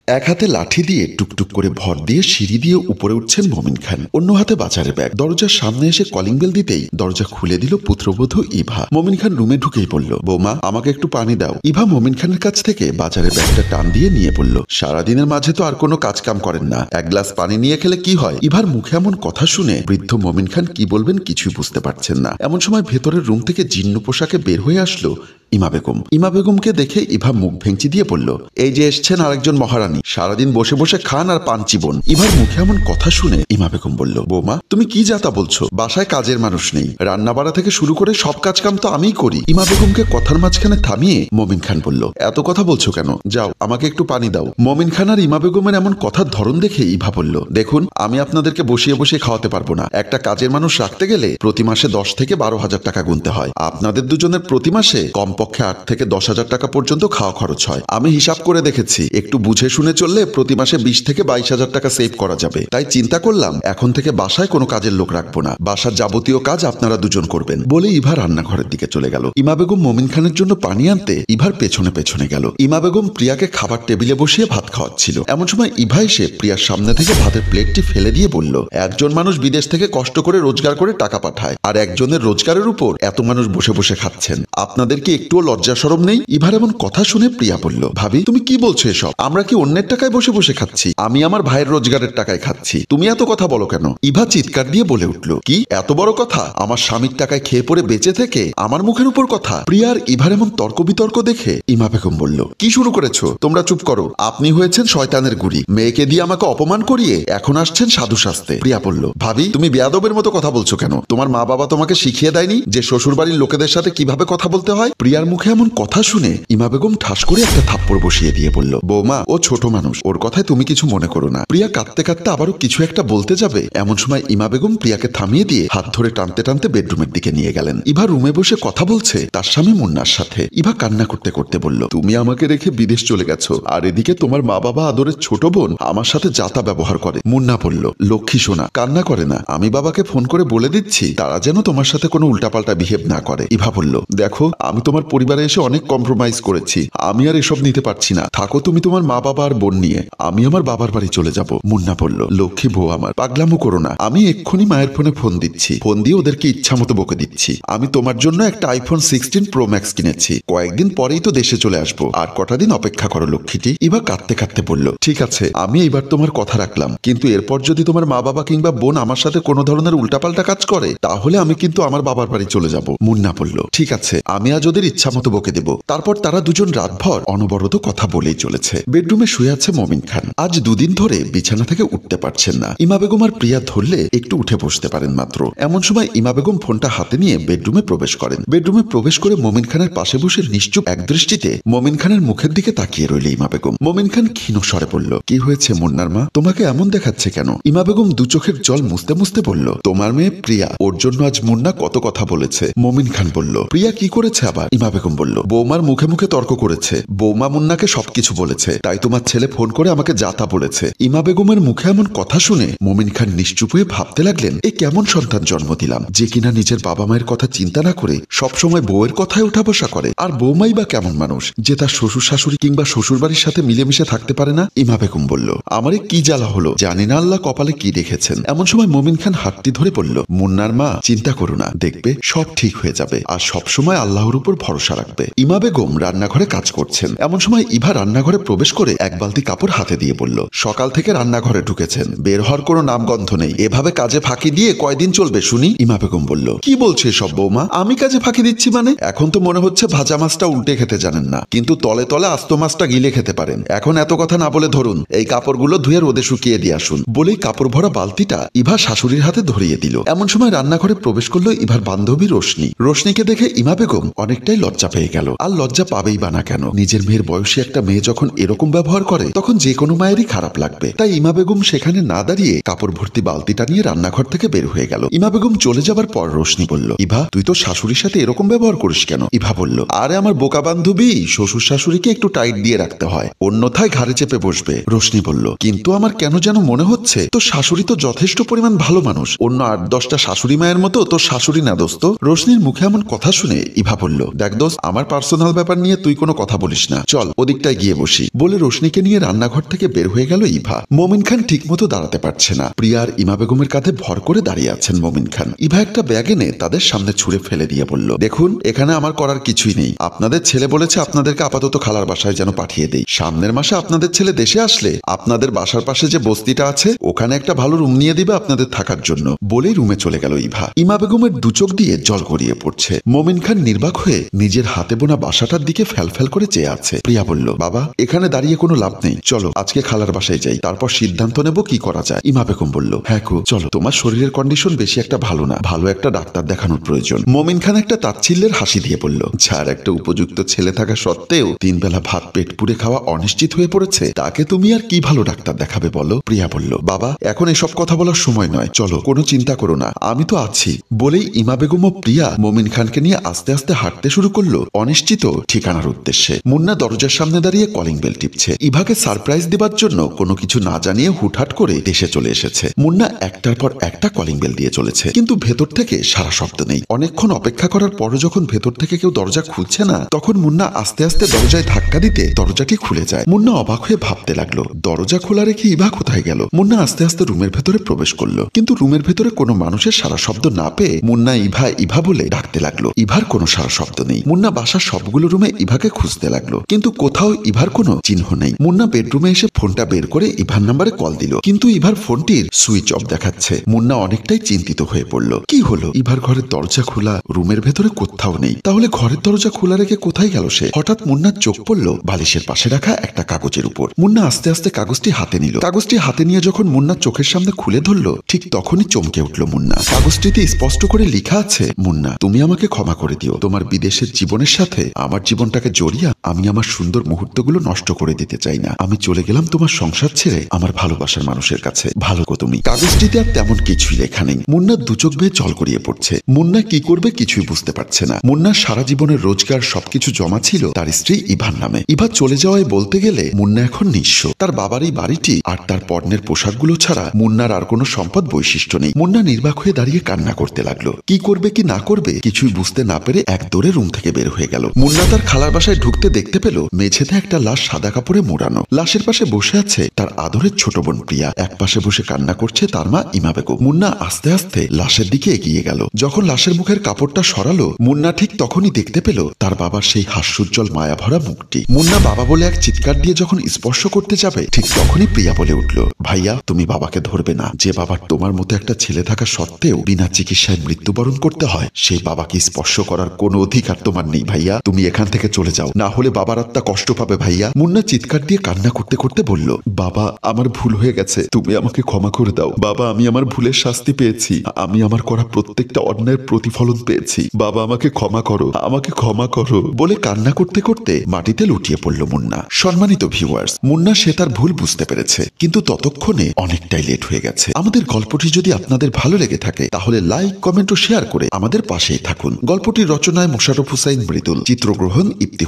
এক হাতে লাঠি দিয়ে টুকটুক করে ভর দিয়ে সিঁড়ি দিয়ে উপরে উঠছেন মমিন খান, অন্য হাতে বাজারের ব্যাগ। দরজার সামনে এসে কলিং বেল দিতেই দরজা খুলে দিল পুত্রবধূ ইভা। মমিন খান রুমে ঢুকেই বলল, বৌমা আমাকে একটু পানি দাও। ইভা মমিন খানের কাছ থেকে বাজারের ব্যাগটা টান দিয়ে নিয়ে বলল, সারাদিনের মাঝে তো আর কোনো কাজ কাম করেন না, এক গ্লাস পানি নিয়ে খেলে কি হয়? ইভার মুখে এমন কথা শুনে বৃদ্ধ মমিন খান কি বলবেন কিছুই বুঝতে পারছেন না। এমন সময় ভেতরের রুম থেকে জিন্ন পোশাকে বের হয়ে আসলো ইমা বেগম। ইমা বেগমকে দেখে ইভা মুখ ভেঙচি দিয়ে বলল, এই যে এসছেন আরেকজন মহারানী, সারাদিন বসে বসে খান আর পান চিবন। ইভার মুখে এমন কথা শুনে ইমা বেগম বলল, বৌমা তুমি কি যাতা বলছো? বাসায় কাজের মানুষ নেই, রান্না বাড়া থেকে শুরু করে সব কাজ কাম তো আমিই করি। ইমা বেগমকে কথার মাঝখানে থামিয়ে মমিন খান বলল, এত কথা বলছো কেন? যাও আমাকে একটু পানি দাও। মমিন খান আর ইমা বেগমের এমন কথার ধরন দেখে ইভা বলল, দেখুন আমি আপনাদেরকে বসিয়ে বসিয়ে খাওয়াতে পারবো না। একটা কাজের মানুষ রাখতে গেলে প্রতি মাসে 10 থেকে 12,000 টাকা গুনতে হয়। আপনাদের দুজনের প্রতি মাসে কমপক্ষে 8 থেকে 10,000 টাকা পর্যন্ত খাওয়া খরচ হয়। আমি হিসাব করে দেখেছি, একটু বুঝে শুনে চললে প্রতি মাসে 20 থেকে 22,000 টাকা সেভ করা যাবে। তাই চিন্তা করলাম এখন থেকে বাসায় কোনো কাজের লোক রাখবো না, বাসার যাবতীয় কাজ আপনারা দুজন করবেন। বলে ইভা রান্নাঘরের দিকে চলে গেল। ইমা বেগম মমিন খানের জন্য পানি আনতে ইভার পেছনে পেছনে গেল। ইমা বেগম প্রিয়াকে খাবার টেবিলে বসিয়ে ভাত খাওয়াচ্ছিল। এমন সময় ইভা এসে প্রিয়ার সামনে থেকে ভাতের প্লেটটি ফেলে দিয়ে বলল, একজন মানুষ বিদেশ থেকে কষ্ট করে রোজগার করে টাকা পাঠায়, আর একজনের রোজগারের উপর এত মানুষ বসে বসে খাচ্ছেন, আপনাদের কি একটুও লজ্জা শরম নেই? ইভার এমন কথা শুনে প্রিয়া বলল, ভাবি তুমি কি বলছো এসব? আমরা কি অন্যের টাকায় বসে বসে খাচ্ছি? আমি আমার ভাইয়ের রোজগারের টাকায় খাচ্ছি, তুমি এত কথা বলো কেন? ইভা চিৎকার দিয়ে বলে উঠল, কি এত বড় কথা? আমার স্বামীর টাকায় খেয়ে পড়ে বেঁচে থেকে আমার মুখের উপর কথা? প্রিয়ার ইভার এমন তর্ক বিতর্ক দেখে ইমা বেগম বলল, কি শুরু করেছো? তোমরা চুপ করো। আপনি হয়েছেন শয়তানের গুড়ি, মেয়েকে দিয়ে আমাকে অপমান করিয়ে এখন আসছেন সাধু শাস্তে। প্রিয়া বলল, ভাবি তুমি বেয়াদবের মতো কথা বলছো কেন? তোমার মা বাবা তোমাকে শিখিয়ে দেয়নি যে শ্বশুর বাড়ির লোকেদের সাথে কিভাবে কথা বলতে হয়? প্রিয়ার মুখে এমন কথা শুনে ইমা বেগম ঠাস করে একটা থাপ্পড় বসিয়ে দিয়ে বলল, বৌমা ও ছোট মানুষ, ওর কথায় তুমি কিছু মনে করো না। প্রিয়া কাঁদতে কাঁদতে আবারও কিছু একটা বলতে যাবে, এমন সময় ইমা বেগম প্রিয়াকে থামিয়ে দিয়ে হাত ধরে টানতে টানতে বেডরুমের দিকে নিয়ে গেলেন। ইভা রুমে বসে কথা বলছে তার স্বামী মুন্নার সাথে। ইভা কান্না করতে করতে বলল, তুমি আমাকে রেখে বিদেশ চলে গেছো, আর এদিকে তোমার মা বাবা আদরের ছোট বোন আমার সাথে যাতা ব্যবহার করে। মুন্না বলল, লক্ষ্মী সোনা কান্না করে না, আমি বাবাকে ফোন করে বলে দিচ্ছি তারা যেন তোমার সাথে কোনো উল্টাপাল্টা বিহেভ না করে। ইভা বলল, দেখো আমি তোমার পরিবারে এসে অনেক কম্প্রোমাইজ করেছি, আমি আর এসব নিতে পারছি না, থাকো তুমি তোমার মা বাবা আর বোন নিয়ে, আমি আমার বাবার বাড়ি চলে যাব। মুন্না বলল, লক্ষ্মী বউ আমার, পাগলামো করো না, আমি এক্ষুনি মায়ের ফোনে ফোন দিচ্ছি, ফোন দিয়ে ওদেরকে ইচ্ছা মতো বকে দিচ্ছি। আমি তোমার জন্য একটা আইফোন 16 প্রো ম্যাক্স কিনেছি, কয়েকদিন পরেই তো দেশে চলে আসবো, আর কটা দিন অপেক্ষা করো লক্ষ্মীটি। ইভা কাঁদতে কাঁদতে বলল, ঠিক আছে আমি এইবার তোমার কথা রাখলাম, কিন্তু এরপর যদি তোমার মা বাবা কিংবা বোন আমার সাথে কোনো ধরনের উল্টাপাল্টা কাজ করে তাহলে আমি কিন্তু আমার বাবার বাড়ি চলে যাব। মুন্না বলল, ঠিক আছে আমি আজ ওদের ইচ্ছা মতো বকে দেব। তারপর তারা দুজন রাতভর অনবরত কথা বলেই চলেছে। বেডরুমে শুয়ে আছে মমিন খান, আজ দুদিন ধরে বিছানা থেকে উঠতে পারছেন না। ইমা বেগম আর প্রিয়া ধরলে একটু উঠে বসতে পারেন মাত্র। এমন সময় ইমা বেগম ফোনটা হাতে নিয়ে বেডরুমে প্রবেশ করেন। বেডরুমে প্রবেশ করে মমিন খানের পাশে বসে নিশ্চুপ এক দৃষ্টিতে মমিন খানের মুখের দিকে তাকিয়ে রইল ইমা বেগম। মমিন খান ক্ষীণ স্বরে বলল, কি হয়েছে মুন্নার মা, তোমাকে এমন দেখাচ্ছে কেন? ইমা বেগম দু চোখের জল মুছতে মুছতে বলল, তোমার মেয়ে প্রিয়া, ওর জন্য আজ মুন্না কত কথা বলেছে। মমিন খান বলল, প্রিয়া কি করেছে আবার? ইমা বেগম বলল, বৌমার মুখে মুখে তর্ক করেছে, বৌমা মুন্নাকে সবকিছু বলেছে, তাই তোমার ছেলে ফোন করে আমাকে যাতা বলেছে। ইমা বেগমের মুখে এমন কথা শুনে মমিন খান নিশ্চুপ হয়ে ভাবতে লাগলেন, এ কেমন সন্তান জন্ম দিলাম যে কিনা নিজের বাবা মায়ের কথা চিন্তা না করে সবসময় বউয়ের কথায় উঠা বসা করে। আর বৌমাই বা কেমন মানুষ যে তার শ্বশুর শাশুড়ি কিংবা শ্বশুর বাড়ির সাথে মিলেমিশে থাকতে পারে না? ইমা বেগম বলল, আমারে কি জ্বালা হলো, জানি না আল্লাহ কপালে কি রেখেছেন। এমন সময় মমিন খান হাতটি ধরে বলল, মুন্নার মা চিন্তা করো না, দেখবে সব ঠিক হয়ে যাবে, আর সবসময় আল্লাহর উপর ভরসা রাখবে। ইমা বেগম রান্নাঘরে কাজ করছেন। এমন সময় ইভা রান্নাঘরে প্রবেশ করে এক বালতি কাপড় হাতে দিয়ে বলল, সকাল থেকে রান্নাঘরে ঢুকেছেন, বের হওয়ার কোনো নামগন্ধ নেই, এভাবে কাজে ফাঁকি দিয়ে কয়দিন চলবে শুনি? ইমা বেগম বলল, কি বলছে সব বৌমা, আমি কাজে ফাঁকি দিচ্ছি মানে? এখন তো মনে হচ্ছে ভাজা মাছটা উল্টে খেতে জানেন না, কিন্তু তলে তলে আস্ত মাছটা গিলে খেতে পারেন। এখন এত কথা না বলে ধরুন এই কাপড়গুলো ধুয়ে রোদে শুকিয়ে দিয়ে আসুন। বলেই কাপড় ভরা বালতিটা ইভা শাশুড়ির হাতে ধরিয়ে দিল। এমন সময় রান্নাঘরে প্রবেশ করলো ইভার বান্ধবী রোশনি। রোশনিকে দেখে ইমা বেগম অনেকটাই লজ্জা পেয়ে গেল। আর লজ্জা পাবেই বা না কেন, নিজের মেয়ের বয়সী একটা মেয়ে যখন এরকম ব্যবহার করে তখন যে কোনো মায়েরই খারাপ লাগবে। তাই ইমা বেগম সেখানে না দাঁড়িয়ে কাপড় ভর্তি বালতিটা নিয়ে রান্নাঘর থেকে বের হয়ে গেল। ইমা বেগম চলে যাবার পর রোশনি বলল, ইভা তুই তো শাশুড়ির সাথে এরকম ব্যবহার করিস কেন? ইভা বলল, আরে আমার বোকা বান্ধবী, শ্বশুর শাশুড়িকে একটু টাইট দিয়ে রাখতে হয়, অন্যথায় ঘাড়ে চেপে বসবে। রোশনি বলল, কিন্তু আমার কেন যেন মনে হচ্ছে তো শাশুড়ি তো যথেষ্ট পরিমাণ ভালো মানুষ, অন্য 8-10টা শাশুড়ি মায়ের মতো তোর শাশুড়ি না দোস্ত। রোশনির মুখে এমন কথা শুনে ইভা বলল, দেখ দোস্ত, আমার পার্সোনাল ব্যাপার নিয়ে তুই কোনো কথা বলিস না, চল ওদিকটায় গিয়ে বসি বলে রোশনিকে নিয়ে রান্নাঘর থেকে বের হয়ে গেল ইভা। মমিন খান ঠিকমতো দাঁড়াতে পারছে না। প্রিয়া আর ইমা বেগমের কাঁধে ভর করে দাঁড়িয়ে আছেন মমিন খান। ইভা একটা ব্যাগ এনে তাদের সামনে ছুঁড়ে ফেলে দিয়ে বলল, দেখুন এখানে আমার করার কিছুই নেই। আপনাদের ছেলে বলেছে আপনাদেরকে আপাতত খালার বাসায় যেন পাঠিয়ে দেই। সামনের মাসে আপনাদের ছেলে দেশে আসলে আপনাদের বাসার পাশে যে বস্তিটা আছে ওখানে একটা ভালো রুম নিয়ে দিবে আপনাদের থাকার জন্য বলেই রুমে চলে গেল ইভা। ইমা বেগমের দু চোখ দিয়ে জল গড়িয়ে পড়ছে। মমিন খান নির্বাক হয়ে নিজের হাতে বোনা বাসাটার দিকে ফ্যাল করে চেয়ে আছে। প্রিয়া বলল, বাবা এখানে দাঁড়িয়ে কোনো লাভ নেই, চলো আজকে খালার বাসায় যাই, তারপর সিদ্ধান্ত নেব কি করা যায়। ইমা বেগম বলল, হ্যাঁ গো চলো, তোমার শরীরের কন্ডিশন বেশি একটা ভালো না, ভালো একটা ডাক্তার দেখানোর প্রয়োজন। মমিন খান একটা তাচ্ছিল্যের হাসি দিয়ে বলল, যার একটা উপযুক্ত ছেলে থাকা সত্ত্বেও 3 বেলা ভাত পেট পুড়ে খাওয়া অনিশ্চিত হয়ে পড়েছে, তাকে তুমি আর কি ভালো ডাক্তার দেখাবে বলো। প্রিয়া বলল, বাবা এখন এসব কথা বলার সময় নয়, চলো কোনো চিন্তা করো না, আমি তো আছি বলেই ইমা বেগম ও প্রিয়া মমিন খানকে নিয়ে আস্তে আস্তে হাঁটতে শুরু করলো অনিশ্চিত ঠিকানার উদ্দেশ্যে। মুন্না দরজার সামনে দাঁড়িয়ে কলিং বেল টিপছে। ইভাকে সারপ্রাইজ দেবার জন্য কোনো কিছু না জানিয়ে হুটহাট করে দেশে চলে এসেছে। মুন্না একটার পর একটা কলিং বেল দিয়ে চলেছে, কিন্তু ভেতর থেকে সারা শব্দ নেই। অনেকক্ষণ অপেক্ষা করার পরও যখন ভেতর থেকে কেউ দরজা খুলছে না, তখন মুন্না আস্তে আস্তে দরজায় ধাক্কা দিতে দরজাটি খুলে যায়। মুন্না অবাক হয়ে ভাবতে লাগলো, দরজা খোলা রেখে ইভা কোথায় গেল। মুন্না আস্তে আস্তে রুমের ভেতরে প্রবেশ করলো, কিন্তু রুমের ভেতরে কোনো মানুষের সারা শব্দ না পেয়ে মুন্না ইভা ইভা বলে ডাকতে লাগলো। ইভার কোনো সারা শব্দ নেই। মুন্না বাসার সবগুলো রুমে ইভাকে খুঁজতে লাগলো, কিন্তু কোথাও ইভার কোনো চিহ্ন নেই। মুন্না বেডরুমে এসে ফোনটা বের করে ইভার নাম্বারে কল দিল, কিন্তু ইভার ফোনটির সুইচ অফ দেখাচ্ছে। মুন্না অনেকটাই চিন্তিত হয়ে পড়ল, কি হলো, ইভার ঘরের দরজা খোলা, রুমের ভেতরে কোথাও নেই, তাহলে ঘরের দরজা খোলা রেখে কোথায় গেল সে। হঠাৎ মুন্নার চোখ পড়ল বালিশের পাশে রাখা একটা কাগজের উপর। মুন্না আস্তে আস্তে কাগজটি হাতে নিল। কাগজটি হাতে নিয়ে যখন মুন্নার চোখের সামনে খুলে ধরল, ঠিক তখনই চমকে উঠল মুন্না। কাগজটিতে স্পষ্ট করে লেখা আছে, মুন্না তুমি আমাকে ক্ষমা করে দিও, তোমার বিদেশের জীবনের সাথে আমার জীবনটাকে জড়িয়ে আমি আমার সুন্দর মুহূর্তগুলো নষ্ট করে দিতে চাই না। আমি চলে গেলাম তোমার সংসার ছেড়ে আমার ভালোবাসার মানুষের কাছে, ভালো গো তুমি। কাগজটিতে আর তেমন কিছুই লেখা নেই। মুন্নার দু চোখ বেয়ে জল গড়িয়ে পড়ছে। মুন্না কি করবে কিছুই বুঝতে পারছে না। মুন্নার সারা জীবনের রোজগার সবকিছু জমা ছিল তার স্ত্রী ইভার নামে। ইভা চলে যাওয়ায় বলতে গেলে মুন্না এখন নিঃস্ব। তার বাবার এই বাড়িটি আর তার পণ্যের পোশাকগুলো ছাড়া মুন্নার আর কোনো সম্পদ বৈশিষ্ট্য নেই। মুন্না নির্বাক হয়ে দাঁড়িয়ে কান্না করতে লাগলো। কি করবে কি না করবে কিছুই বুঝতে না পেরে এক দৌড়ে রুম থেকে বের হয়ে গেল। মুন্না তার খালার বাসায় ঢুকতে দেখতে পেল মেঝেতে একটা লাশ সাদা কাপড়ে মোড়ানো। লাশের পাশে বসে আছে তার আদরের ছোট বোন প্রিয়া। এক পাশে বসে কান্না করছে তার মা ইমা বেগম। মুন্না আস্তে আস্তে লাশের দিকে এগিয়ে গেল। যখন লাশের মুখের কাপড়টা সরালো, মুন্না ঠিক তখনই দেখতে পেল তার বাবার সেই হাস্যোজ্জ্বল মায়া ভরা মুখটি। মুন্না বাবা বলে এক চিৎকার দিয়ে যখন স্পর্শ করতে যাবে, ঠিক তখনই প্রিয়া বলে উঠল, ভাইয়া তুমি বাবাকে ধরবে না। যে বাবার তোমার মতো একটা ছেলে থাকা সত্ত্বেও বিনা চিকিৎসায় মৃত্যুবরণ করতে হয়, সেই বাবাকে স্পর্শ করার কোনো অধিকার তোমার নেই ভাইয়া। তুমি এখান থেকে চলে যাও, না হলে বাবার আত্মা কষ্ট পাবে ভাইয়া। মুন্না চিৎকার দিয়ে কান্না করতে করতে বলল, বাবা আমার ভুল হয়ে গেছে, তুমি আমাকে ক্ষমা করে দাও বাবা। আমি আমার ভুলের শাস্তি পেয়েছি, আমি আমার করা প্রত্যেকটা অন্যায়ের প্রতিফলন পেয়েছি। বাবা আমাকে ক্ষমা করো, আমাকে ক্ষমা করো বলে কান্না করতে করতে মাটিতে লুটিয়ে পড়ল মুন্না। সম্মানিত ভিউয়ার্স, মুন্না সে তার ভুল বুঝতে পেরেছে, কিন্তু ততক্ষণে অনেকটাই লেট হয়ে গেছে। আমাদের গল্পটি যদি আপনাদের ভালো লেগে থাকে তাহলে লাইক, কমেন্ট ও শেয়ার করে আমাদের পাশেই থাকুন। গল্পটির রচনায় মোশাররফ হুসাইন মৃদুল, চিত্রগ্রহণ ইপ্তি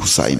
হুসাইন।